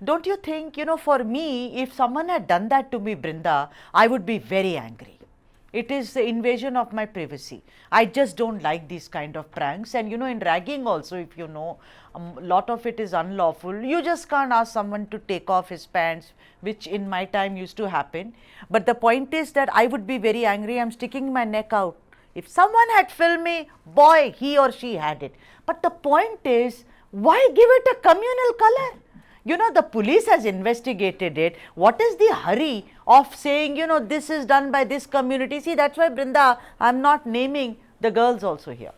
don't you think, for me, if someone had done that to me, Brinda, I would be very angry. It is the invasion of my privacy. I just don't like these kind of pranks. And in ragging also, if lot of it is unlawful. You just can't ask someone to take off his pants, which in my time used to happen. But the point is that I would be very angry. I'm sticking my neck out. If someone had filmed me, boy, he or she had it. But the point is, why give it a communal color? The police has investigated it. What is the hurry of saying, this is done by this community? See, that's why, Brinda, I'm not naming the girls also here.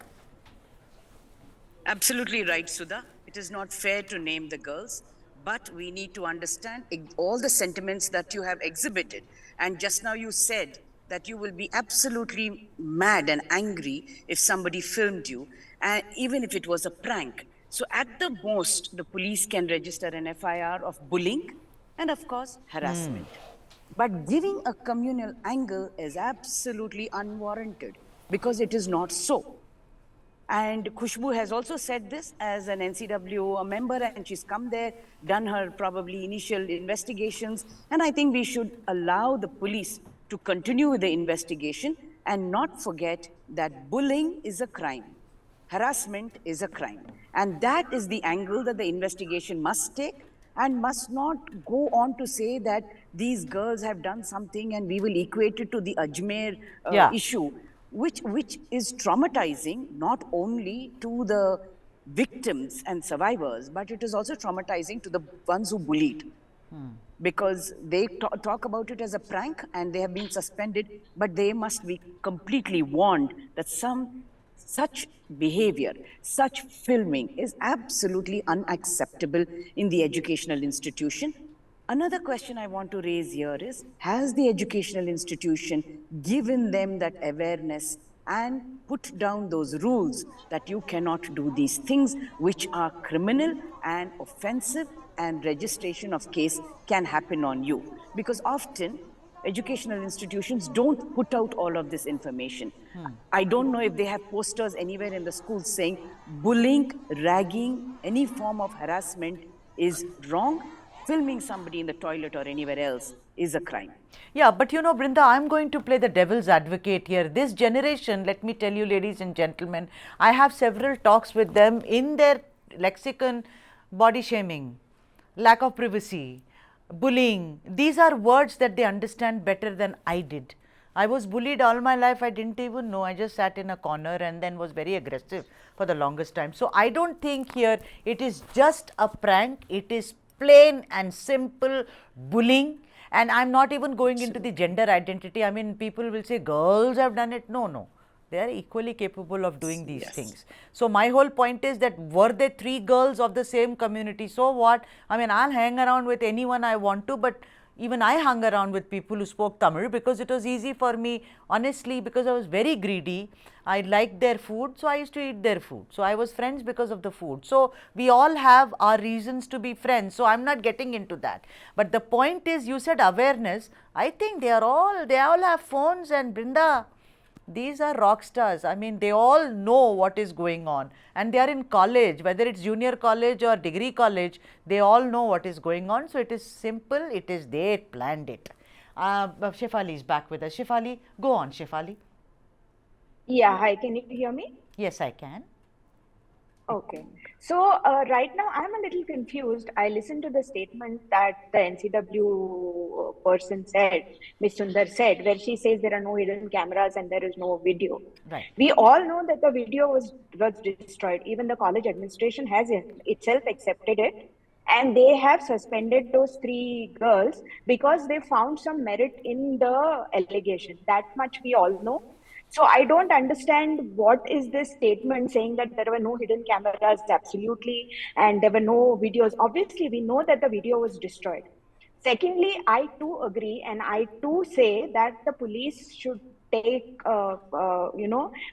Absolutely right, Sudha. It is not fair to name the girls, but we need to understand all the sentiments that you have exhibited. And just now you said that you will be absolutely mad and angry if somebody filmed you, and even if it was a prank. So at the most, the police can register an FIR of bullying and, of course, harassment. But giving a communal angle is absolutely unwarranted because it is not so. And Khushbu has also said this as an NCW member, and she's come there, done her probably initial investigations. And I think we should allow the police to continue with the investigation and not forget that bullying is a crime. Harassment is a crime. And that is the angle that the investigation must take, and must not go on to say that these girls have done something and we will equate it to the Ajmer issue, which is traumatizing not only to the victims and survivors, but it is also traumatizing to the ones who bullied. Because they talk about it as a prank and they have been suspended, but they must be completely warned that such behavior, such filming is absolutely unacceptable in the educational institution. Another question I want to raise here is, has the educational institution given them that awareness and put down those rules that you cannot do these things which are criminal and offensive, and registration of case can happen on you? Because often educational institutions don't put out all of this information. I don't know if they have posters anywhere in the schools saying bullying, ragging, any form of harassment is wrong. Filming somebody in the toilet or anywhere else is a crime. Yeah, but Brinda, I'm going to play the devil's advocate here. This generation, let me tell you, ladies and gentlemen, I have several talks with them. In their lexicon, body shaming, lack of privacy, bullying, these are words that they understand better than I did. I was bullied all my life. I didn't even know. I just sat in a corner and then was very aggressive for the longest time. So I don't think here it is just a prank. It is plain and simple bullying. And I'm not even going into the gender identity. I mean, people will say girls have done it. No. They are equally capable of doing these things. So my whole point is that, were they 3 girls of the same community? So what? I mean, I'll hang around with anyone I want to, but even I hung around with people who spoke Tamil because it was easy for me, honestly, because I was very greedy. I liked their food, so I used to eat their food. So I was friends because of the food. So we all have our reasons to be friends. So I'm not getting into that. But the point is, you said awareness. I think they all have phones, and Brinda, these are rock stars. I mean, they all know what is going on, and they are in college, whether it's junior college or degree college, they all know what is going on. So it is simple, it is they planned it. Shefali is back with us. Shefali, go on, Shefali. Yeah, hi, can you hear me? Yes, I can. Okay. So right now I'm a little confused. I listened to the statement that the NCW person said, Ms. Sundar said, where she says there are no hidden cameras and there is no video. Right. We all know that the video was destroyed. Even the college administration has itself accepted it. And they have suspended those 3 girls because they found some merit in the allegation. That much we all know. So I don't understand what is this statement saying that there were no hidden cameras, absolutely, and there were no videos. Obviously, we know that the video was destroyed. Secondly, I too agree, and I too say that the police should take,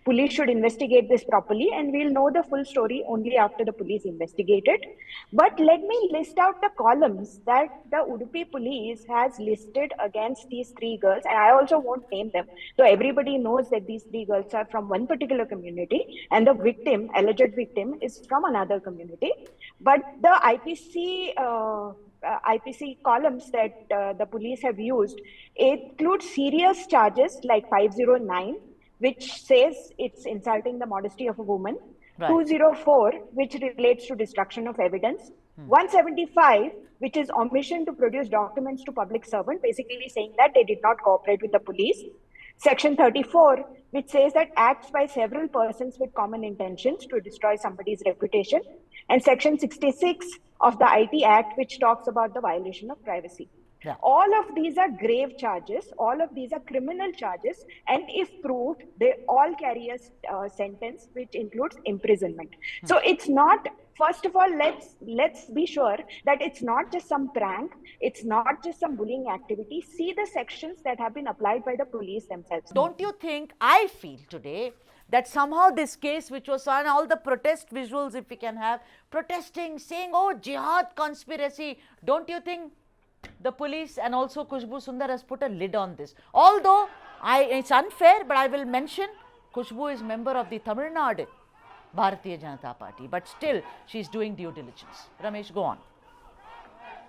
police should investigate this properly, and we'll know the full story only after the police investigate it. But let me list out the columns that the Udupi police has listed against these 3 girls, and I also won't name them. So everybody knows that these 3 girls are from one particular community, and the victim, alleged victim, is from another community. But the IPC columns that the police have used include serious charges like 509, which says it's insulting the modesty of a woman, Right. 204, which relates to destruction of evidence, 175, which is omission to produce documents to public servant, basically saying that they did not cooperate with the police. Section 34, which says that acts by several persons with common intentions to destroy somebody's reputation. And Section 66 of the IT Act, which talks about the violation of privacy. Yeah. All of these are grave charges. All of these are criminal charges. And if proved, they all carry a sentence which includes imprisonment. So it's not, first of all, let's be sure that it's not just some prank. It's not just some bullying activity. See the sections that have been applied by the police themselves. Don't you think, I feel today, that somehow this case which was on all the protest visuals, if we can have, protesting, saying, oh, jihad conspiracy, don't you think the police and also Khushbu Sundar has put a lid on this? Although, it's unfair, but I will mention, Khushbu is member of the Tamil Nadu Bharatiya Janata Party, but still, she is doing due diligence. Ramesh, go on.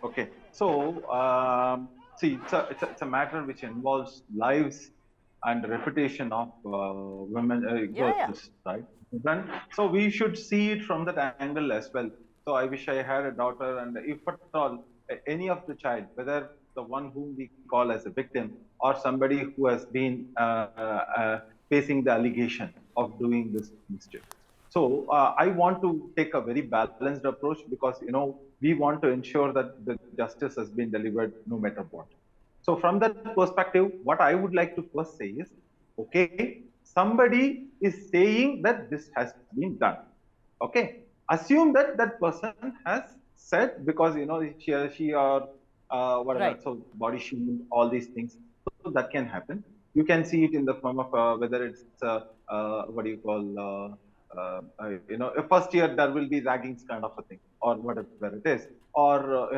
Okay, so see, it's a matter which involves lives and reputation of women, girls, right? Then, so we should see it from that angle as well. So I wish I had a daughter, and if at all any of the child, whether the one whom we call as a victim or somebody who has been facing the allegation of doing this mischief. So I want to take a very balanced approach because, we want to ensure that the justice has been delivered no matter what. So from that perspective, what I would like to first say is, okay, somebody is saying that this has been done. Okay, assume that that person has said, because, she or whatever, Right. so body shield, all these things, so that can happen. You can see it in the form of whether it's what do you call a first year there will be raggings kind of a thing, or whatever it is, or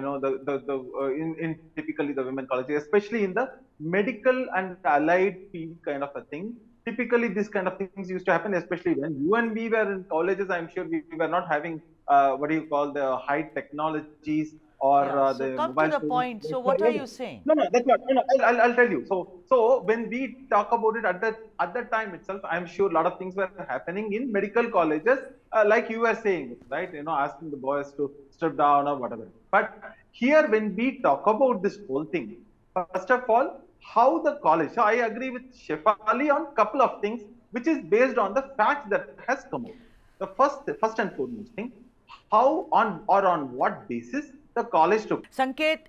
in typically the women colleges, especially in the medical and allied field kind of a thing. Typically, this kind of things used to happen, especially when you and me were in colleges. I'm sure we were not having what do you call the high technologies or Yeah, so the come to mobile the phones. point. So what are you saying? No, that's what. No, I'll tell you. So when we talk about it at that time itself, I'm sure a lot of things were happening in medical colleges, like you were saying, right? Asking the boys to strip down or whatever. But here, when we talk about this whole thing, first of all, how the college. So I agree with Shefali on a couple of things, which is based on the facts that has come out. The first and foremost thing, how on what basis the college took. Sanket,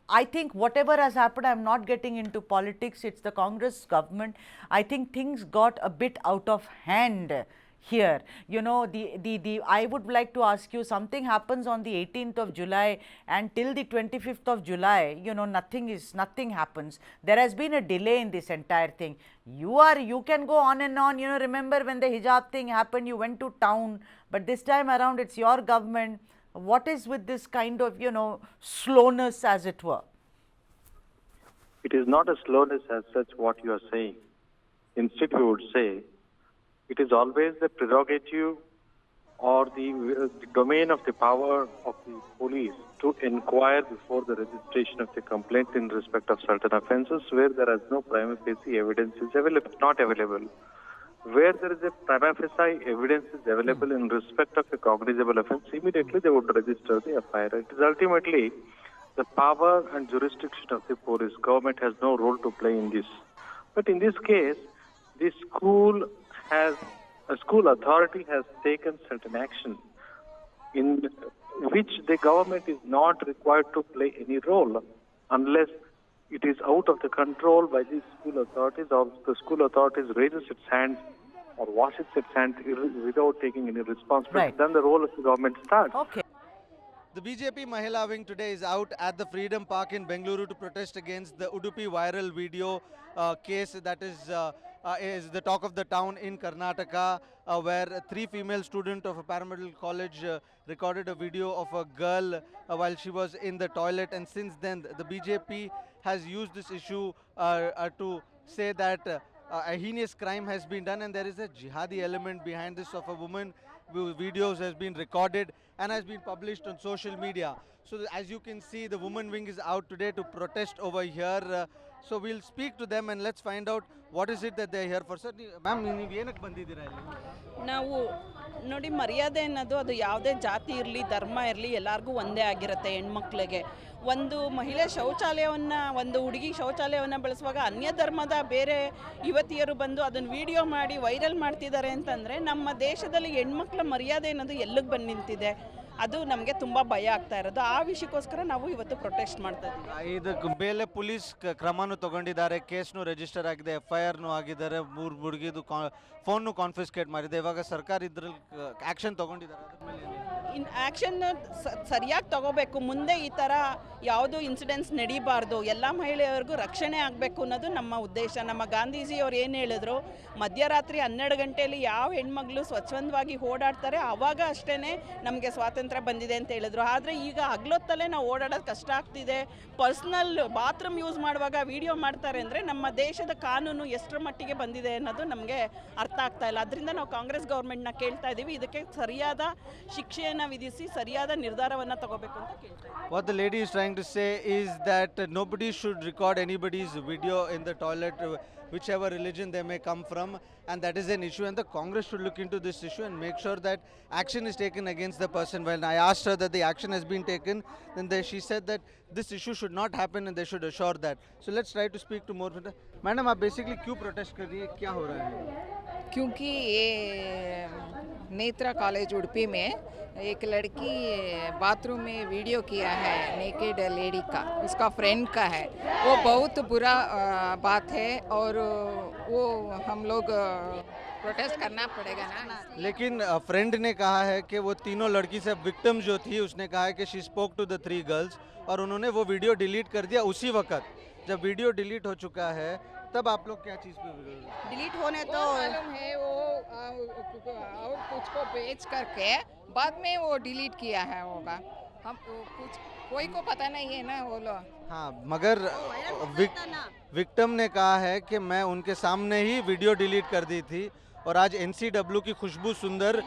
I think whatever has happened, I'm not getting into politics. It's the Congress government. I think things got a bit out of hand here. I would like to ask you, something happens on the 18th of July and till the 25th of July, nothing happens. There has been a delay in this entire thing. You can go on and on. Remember when the hijab thing happened, you went to town, but this time around it's your government. What is with this kind of, slowness, as it were? It is not a slowness as such what you are saying. Instead, we would say it is always the prerogative or the domain of the power of the police to inquire before the registration of the complaint in respect of certain offences where there is no prima facie evidence is not available. Where there is a prima facie evidence is available in respect of a cognizable offence, immediately they would register the FIR. It is ultimately the power and jurisdiction of the police. Government has no role to play in this. But in this case, the school authority has taken certain action in which the government is not required to play any role unless it is out of the control by the school authorities, or the school authorities raises its hand or washes its hand without taking any responsibility. Right. Then the role of the government starts. Okay. The BJP Mahila wing today is out at the Freedom Park in Bengaluru to protest against the Udupi viral video case that is the talk of the town in Karnataka, where 3 female students of a paramedical college recorded a video of a girl while she was in the toilet, and since then the BJP has used this issue to say that a heinous crime has been done and there is a jihadi element behind this, of a woman videos has been recorded and has been published on social media. So as you can see, the women wing is out today to protest over here. So we'll speak to them and let's find out what is it that they're here for. Sir, ma'am, ನೀವು ಏನಕ್ಕೆ ಬಂದಿದ್ದೀರಾ ಇಲ್ಲಿ? ನಾವು ನೋಡಿ, ಮರ್ಯಾದೆ ಅನ್ನೋದು ಅದು ಯಾವುದೇ ಜಾತಿ ಇರಲಿ, ಧರ್ಮ ಇರಲಿ, ಎಲ್ಲರಿಗೂ ಒಂದೇ ಆಗಿರುತ್ತೆ. ಹೆಣ್ಮಕ್ಳಿಗೆ ಒಂದು ಮಹಿಳೆ ಶೌಚಾಲಯವನ್ನು, ಒಂದು ಹುಡುಗಿ ಶೌಚಾಲಯವನ್ನು ಬಳಸುವಾಗ ಅನ್ಯ ಧರ್ಮದ ಬೇರೆ ಯುವತಿಯರು ಬಂದು ಅದನ್ನು ವಿಡಿಯೋ ಮಾಡಿ ವೈರಲ್ ಮಾಡ್ತಿದ್ದಾರೆ ಅಂತಂದರೆ ನಮ್ಮ ದೇಶದಲ್ಲಿ ಹೆಣ್ಮಕ್ಳ ಮರ್ಯಾದೆ ಅನ್ನೋದು ಎಲ್ಲಿಗೆ ಬಂದು ನಿಂತಿದೆ? ಅದು ನಮಗೆ ತುಂಬ ಭಯ ಆಗ್ತಾ ಇರೋದು. ಆ ವಿಷಯಕ್ಕೋಸ್ಕರ ನಾವು ಇವತ್ತು ಪ್ರೊಟೆಸ್ಟ್ ಮಾಡ್ತಾ ಇದ್ದೀವಿ. ಇದಕ್ಕೆ ಮೇಲೆ ಪೊಲೀಸ್ ಕ್ರಮನೂ ತಗೊಂಡಿದ್ದಾರೆ, ಕೇಸ್ನು ರಿಜಿಸ್ಟರ್ ಆಗಿದೆ, FIRನೂ ಆಗಿದ್ದಾರೆ, 3 ಹುಡುಗಿದು ಫೋನ್ನು ಕಾನ್ಫಿಸ್ಕೇಟ್ ಮಾಡಿದೆ. ಇವಾಗ ಸರ್ಕಾರ ಇದ್ರಲ್ಲಿ ಆ್ಯಕ್ಷನ್ ತಗೊಂಡಿದ್ದಾರೆ. ಅದ್ರ ಮೇಲೆ ಆ್ಯಕ್ಷನ್ ಸರಿಯಾಗಿ ತಗೋಬೇಕು. ಮುಂದೆ ಈ ಥರ ಯಾವುದು ಇನ್ಸಿಡೆಂಟ್ಸ್ ನಡೀಬಾರ್ದು, ಎಲ್ಲ ಮಹಿಳೆಯರಿಗೂ ರಕ್ಷಣೆ ಆಗಬೇಕು ಅನ್ನೋದು ನಮ್ಮ ಉದ್ದೇಶ. ನಮ್ಮ ಗಾಂಧೀಜಿಯವ್ರು ಏನು ಹೇಳಿದ್ರು, ಮಧ್ಯರಾತ್ರಿ 12 ಗಂಟೆಯಲ್ಲಿ ಯಾವ ಹೆಣ್ಮಗಳು ಸ್ವಚ್ಛಂದವಾಗಿ ಓಡಾಡ್ತಾರೆ ಆವಾಗ ಅಷ್ಟೇ ನಮಗೆ ಸ್ವಾತಂತ್ರ್ಯ ಬಂದಿದೆ ಅಂತ ಹೇಳಿದ್ರು. ಆದರೆ ಈಗ ಹಗ್ಲೊತ್ತಲ್ಲೇ ನಾವು ಓಡಾಡೋದು ಕಷ್ಟ ಆಗ್ತಿದೆ. ಪರ್ಸ್ನಲ್ ಬಾತ್ರೂಮ್ ಯೂಸ್ ಮಾಡುವಾಗ ವಿಡಿಯೋ ಮಾಡ್ತಾರೆ ಅಂದರೆ ನಮ್ಮ ದೇಶದ ಕಾನೂನು ಎಷ್ಟರ ಮಟ್ಟಿಗೆ ಬಂದಿದೆ ಅನ್ನೋದು ನಮಗೆ ಅರ್ಥ ಆಗ್ತಾ ಇಲ್ಲ. ಅದರಿಂದ ನಾವು ಕಾಂಗ್ರೆಸ್ ಗೌರ್ಮೆಂಟ್ನ ಕೇಳ್ತಾ ಇದ್ದೀವಿ, ಇದಕ್ಕೆ ಸರಿಯಾದ ಶಿಕ್ಷೆಯನ್ನು ವಿಧಿಸಿ ಸರಿಯಾದ ನಿರ್ಧಾರವನ್ನು ತಗೋಬೇಕು ಅಂತ ಕೇಳ್ತಾ ಇದ್ದೀವಿ. What the lady is trying to say is that nobody should record anybody's video in the toilet, whichever religion they may come from, and that is an issue, and the Congress should look into this issue and make sure that action is taken against the person. When I asked her that the action has been taken, then she said that this issue should not happen and they should assure that. So let's try to speak to more. Madam, आप basically क्यों protest कर रही है, क्या हो रहा है? क्योंकि ये नेत्रा कॉलेज उडुपी में एक लड़की बाथरूम में वीडियो किया है नेकेड लेडी का, उसका फ्रेंड का है. वो बहुत बुरा बात है और वो हम लोग प्रोटेस्ट करना पड़ेगा ना. लेकिन फ्रेंड ने कहा है कि वो तीनों लड़की से विक्टिम जो थी, उसने कहा है कि she spoke to the 3 girls और उन्होंने वो वीडियो डिलीट कर दिया उसी वक्त. जब वीडियो डिलीट हो चुका है तब आप लोग क्या चीज़ पे डिलीट होने तो मालूम है वो और कुछ को बेच करके बाद में वो डिलीट किया है होगा. हम कुछ कोई को पता नहीं है ना वो लोग. हाँ, मगर विक्टिम ने कहा है कि मैं उनके सामने ही वीडियो डिलीट कर दी थी और आज NCW की खुशबू सुंदर,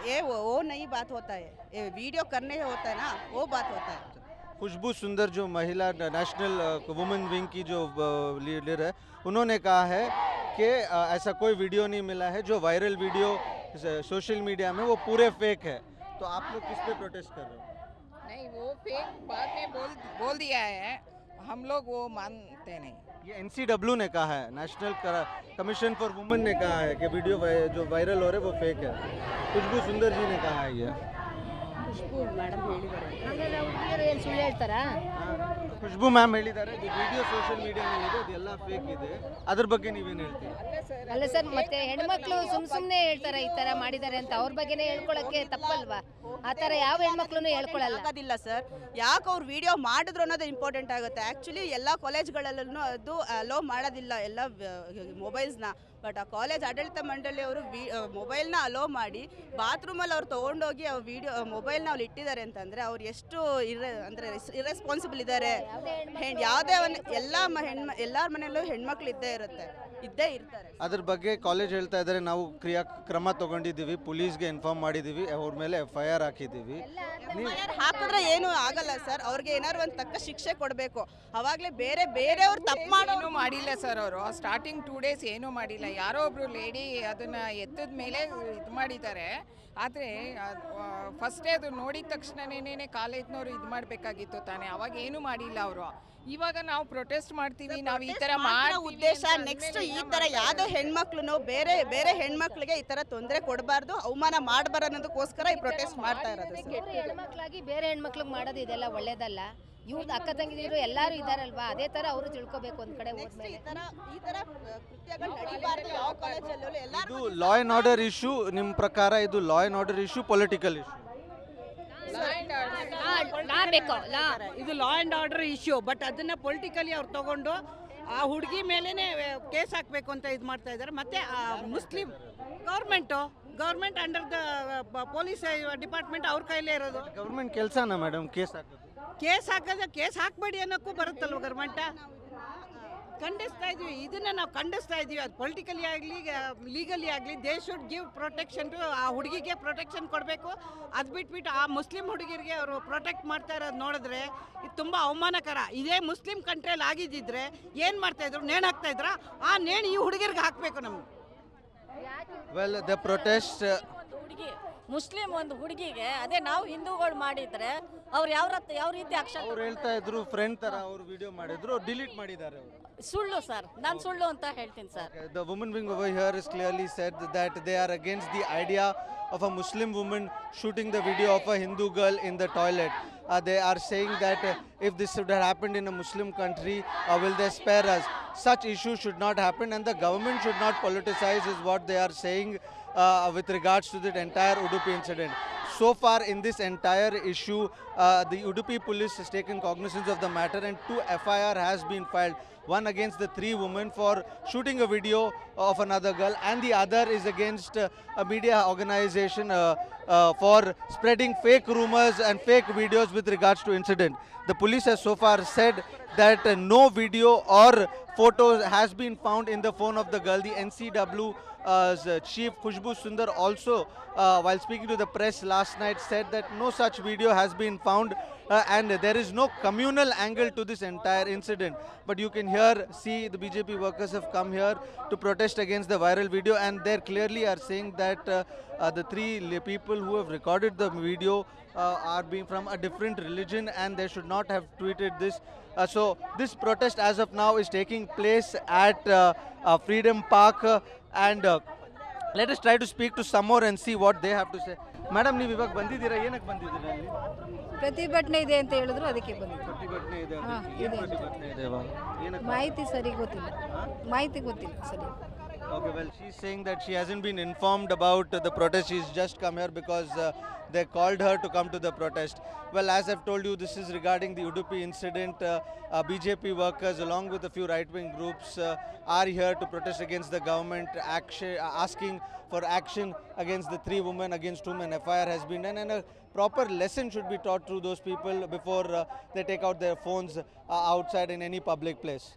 ये वो नई बात होता है, ये वीडियो करने होता है ना, वो बात होता है. खुशबू सुंदर जो महिला नेशनल वुमेन विंग की जो लीडर है, उन्होंने कहा है कि ऐसा कोई वीडियो नहीं मिला है. जो वायरल वीडियो सोशल मीडिया में वो पूरे फेक है. तो आप लोग किस पे प्रोटेस्ट कर रहे हो? नहीं, वो फेक बाद में बोल दिया है, हम लोग वो मानते नहीं. ये NCW ने कहा है, नेशनल कमीशन फॉर वुमेन ने कहा है कि वीडियो जो वायरल हो रहे वो फेक है. खुशबू सुंदर जी ने कहा है ये. ಸುಳ್ಳು ಹೇಳ್ತಾರಾ? ಖುಷ್ಬು ಮ್ಯಾಮ್ ಹೇಳಿದ್ದಾರೆ ವಿಡಿಯೋ ಸೋಷಿಯಲ್ ಮೀಡಿಯಾದಲ್ಲಿ ಇದೆ, ಅದೆಲ್ಲ ಫೇಕ್ ಇದೆ. ಅದ್ರ ಬಗ್ಗೆ ನೀವೇನು ಹೇಳ್ತೀರಾ? ಅಲ್ಲ ಸರ್, ಮತ್ತೆ ಹೆಣ್ಮಕ್ಳು ಸುಮ್ಮನೆ ಹೇಳ್ತಾರೆ ಈ ತರ ಮಾಡಿದ್ದಾರೆ ಅಂತ, ಅವ್ರ ಬಗ್ಗೆನೇ ಹೇಳ್ಕೊಳಕ್ಕೆ ತಪ್ಪಲ್ವಾ? ಆ ಥರ ಯಾವ ಹೆಣ್ಮಕ್ಳು ಹೇಳ್ಕೊಳಲ್ಲ. ಆಗೋದಿಲ್ಲ ಸರ್. ಯಾಕೆ ಅವ್ರು ವಿಡಿಯೋ ಮಾಡಿದ್ರು ಅನ್ನೋದು ಇಂಪಾರ್ಟೆಂಟ್ ಆಗುತ್ತೆ. ಆ್ಯಕ್ಚುಲಿ ಎಲ್ಲ ಕಾಲೇಜ್ಗಳಲ್ಲೂ ಅದು ಅಲೋ ಮಾಡೋದಿಲ್ಲ ಎಲ್ಲ ಮೊಬೈಲ್ಸ್ನ. ಬಟ್ ಆ ಕಾಲೇಜ್ ಆಡಳಿತ ಮಂಡಳಿಯವರು ಮೊಬೈಲ್ನ ಅಲೋ ಮಾಡಿ ಬಾತ್ರೂಮಲ್ಲಿ ಅವ್ರು ತೊಗೊಂಡೋಗಿ ಅವ್ರು ಮೊಬೈಲ್ನ ಅವ್ರು ಇಟ್ಟಿದ್ದಾರೆ ಅಂತಂದರೆ ಅವ್ರು ಎಷ್ಟು ಅಂದರೆ ಇರ್ರೆಸ್ಪಾನ್ಸಿಬಲ್ ಇದ್ದಾರೆ. ಯಾವುದೇ ಒಂದು ಎಲ್ಲರ ಮನೆಯಲ್ಲೂ ಹೆಣ್ಮಕ್ಳು ಇದ್ದೇ ಇರ್ತಾರೆ. ಅದ್ರ ಬಗ್ಗೆ ಕಾಲೇಜ್ ಹೇಳ್ತಾ ಇದ್ದಾರೆ, ನಾವು ಕ್ರಮ ತಗೊಂಡಿದ್ದೀವಿ, ಪೊಲೀಸ್ಗೆ ಇನ್ಫಾರ್ಮ್ ಮಾಡಿದ್ದೀವಿ, ಅವ್ರ ಮೇಲೆ FIR ಹಾಕಿದ್ದೀವಿ. ಹಾಕಿದ್ರೆ ಏನೂ ಆಗಲ್ಲ ಸರ್, ಅವ್ರಿಗೆ ಏನಾದ್ರು ಒಂದು ತಕ್ಕ ಶಿಕ್ಷೆ ಕೊಡಬೇಕು. ಅವಾಗಲೇ ಬೇರೆಯವ್ರು ತಪ್ಪು ಮಾಡೋನು ಮಾಡಿಲ್ಲ ಸರ್. ಅವರು ಸ್ಟಾರ್ಟಿಂಗ್ 2 ಡೇಸ್ ಏನೂ ಮಾಡಿಲ್ಲ. ಯಾರೋ ಒಬ್ರು ಲೇಡಿ ಅದನ್ನ ಎತ್ತದ ಮೇಲೆ ಇದು ಮಾಡಿದ್ದಾರೆ. ಆದರೆ ಫಸ್ಟೇ ಅದು ನೋಡಿದ ತಕ್ಷಣನೇ ಕಾಲೇಜ್ನವರು ಇದು ಮಾಡಬೇಕಾಗಿತ್ತು ತಾನೆ, ಅವಾಗ ಏನೂ ಮಾಡಿಲ್ಲ ಅವರು. ಇವಾಗ ನಾವು ಪ್ರೊಟೆಸ್ಟ್ ಮಾಡ್ತೀವಿ, ನಾವು ಈ ಥರ ಮಾಡೋ ಉದ್ದೇಶ ನೆಕ್ಸ್ಟ್ ಈ ಥರ ಯಾವುದೇ ಹೆಣ್ಮಕ್ಳು ಬೇರೆ ಹೆಣ್ಮಕ್ಳಿಗೆ ಈ ಥರ ತೊಂದರೆ ಕೊಡಬಾರ್ದು, ಅವಮಾನ ಮಾಡಬಾರ್ದು ಅನ್ನೋದಕ್ಕೋಸ್ಕರ ಈ ಪ್ರೊಟೆಸ್ಟ್ ಮಾಡ್ತಾ ಇರೋದು. ಹೆಣ್ಮಕ್ಳಾಗಿ ಬೇರೆ ಹೆಣ್ಮಕ್ಳಿಗೆ ಮಾಡೋದು ಇದೆಲ್ಲ ಒಳ್ಳೇದಲ್ಲ. ಇವ್ರ ಅಕ್ಕ ತಂಗಿದಿರು ಎಲ್ಲರೂ ಇದಾರಲ್ವಾ, ಅದೇ ತರ ಅವರು ತಿಳ್ಕೊಬೇಕು ಒಂದ್ ಕಡೆ ಹೋದ್ಮೇಲೆ. ಇದು ಲಾ ಅಂಡ್ ಆರ್ಡರ್ ಇಶ್ಯೂ. ನಿಮ್ಮ ಪ್ರಕಾರ ಇದು law and order issue, political issue? ಇದು law and order issue. But ಅದನ್ನ ಪೊಲಿಟಿಕಲಿ ಅವ್ರು ತಗೊಂಡು ಆ ಹುಡುಗಿ ಮೇಲೇನೆ ಕೇಸ್ ಹಾಕಬೇಕು ಅಂತ ಇದು ಮಾಡ್ತಾ ಇದ್ದಾರೆ. ಮತ್ತೆ Muslim government under the police department ಅವ್ರ ಕೈಲೇ ಇರೋದು. ಗೌರ್ಮೆಂಟ್ ಕೆಲಸನಾ ಮೇಡಮ್ ಕೇಸ್ ಹಾಕೋದು? ಕೇಸ್ ಹಾಕಬೇಡಿ ಅನ್ನೋಕ್ಕೂ ಬರುತ್ತಲ್ವ ಗೌರ್ಮೆಂಟ. ಖಂಡಿಸ್ತಾ ಇದೀವಿ, ಇದನ್ನ ನಾವು ಖಂಡಿಸ್ತಾ ಇದೀವಿ. ಅದು ಪೊಲಿಟಿಕಲಿ ಆಗಲಿ ಲೀಗಲಿ ಆಗಲಿ they should give protection to ಆ ಹುಡುಗಿಗೆ ಪ್ರೊಟೆಕ್ಷನ್ ಕೊಡಬೇಕು. ಅದು ಬಿಟ್ಬಿಟ್ಟು ಆ ಮುಸ್ಲಿಂ ಹುಡುಗಿರಿಗೆ ಅವರು ಪ್ರೊಟೆಕ್ಟ್ ಮಾಡ್ತಾ ಇರೋದು ನೋಡಿದ್ರೆ ಇದು ತುಂಬ ಅವಮಾನಕರ. ಇದೇ ಮುಸ್ಲಿಂ ಕಂಟ್ರಿಯಲ್ಲಿ ಆಗಿದ್ದಿದ್ರೆ ಏನು ಮಾಡ್ತಾಯಿದ್ರು, ನೇಣು ಹಾಕ್ತಾಯಿದ್ರ? ಆ ನೇಣು ಈ ಹುಡುಗಿರಿಗೆ ಹಾಕಬೇಕು ನಮ್ಗೆ. ವೆಲ್ ದ ಪ್ರೊಟೆಸ್ಟ್ ಹುಡುಗಿ ಮುಸ್ಲಿಂ ಒಂದು ಹುಡುಗಿಗೆ ಅದೇ ನಾವು ಹಿಂದೂಗಳು ಮಾಡಿದ್ರೆ ಅವ್ರು ಯಾವ ರೀತಿ ಅಕ್ಷರ ಅವ್ರು ಹೇಳ್ತಾ ಇದ್ರು ಫ್ರೆಂಡ್ ತರ ಅವರು ವಿಡಿಯೋ ಮಾಡಿದ್ರು, ಡಿಲೀಟ್ ಮಾಡಿದ್ದಾರೆ ಅವರು. ಸುಳ್ಳು ಸರ್, ನಾನು ಸುಳ್ಳು ಅಂತ ಹೇಳ್ತೀನಿ sir. The woman being over here has clearly said that they are against the idea of a Muslim woman shooting the video of a Hindu girl in the toilet. They are saying that if this should have happened in a Muslim country, will they spare us? Such issues should not happen, and the government should not politicize, is what they are saying with regards to the entire Udupi incident. So far in this entire issue, the Udupi police has taken cognizance of the matter and 2 FIR has been filed. One against the 3 women for shooting a video of another girl, and the other is against a media organization for spreading fake rumors and fake videos with regards to incident. The police has so far said that no video or photos has been found in the phone of the girl. The NCW chief Khushbu Sundar also, while speaking to the press last night, said that no such video has been found and there is no communal angle to this entire incident. But you can see the BJP workers have come here to protest against the viral video, and they clearly are saying that the 3 people who have recorded the video are being from a different religion and they should not have tweeted this. So this protest as of now is taking place at Freedom Park, and let us try to speak to some more and see what they have to say. Madam, ನೀವು ಇವಾಗ ಬಂದಿದ್ದೀರಾ, ಏನಕ್ಕೆ ಬಂದಿದ್ದೀರಾ ಇಲ್ಲಿ? ಪ್ರತಿಭಟನೆ ಇದೆ ಅಂತ ಹೇಳಿದ್ರು, ಅದಕ್ಕೆ ಬಂದಿದ್ದೀವಿ. ಪ್ರತಿಭಟನೆ ಇದೆ, ಇದೆ. ಪ್ರತಿಭಟನೆ ಇದೆ ಇವಾಗ ಏನಕ್ಕೆ? ಮಾಹಿತಿ ಸರಿ ಗೊತ್ತಿಲ್ಲ, ಮಾಹಿತಿ ಗೊತ್ತಿಲ್ಲ ಸರಿ. Okay, well, she's saying that she hasn't been informed about the protest. She's just come here because they called her to come to the protest. Well, as I've told you, this is regarding the Udupi incident. BJP workers, along with a few right-wing groups, are here to protest against the government, asking for action against the 3 women against whom an FIR has been done, and a proper lesson should be taught to those people before they take out their phones outside in any public place.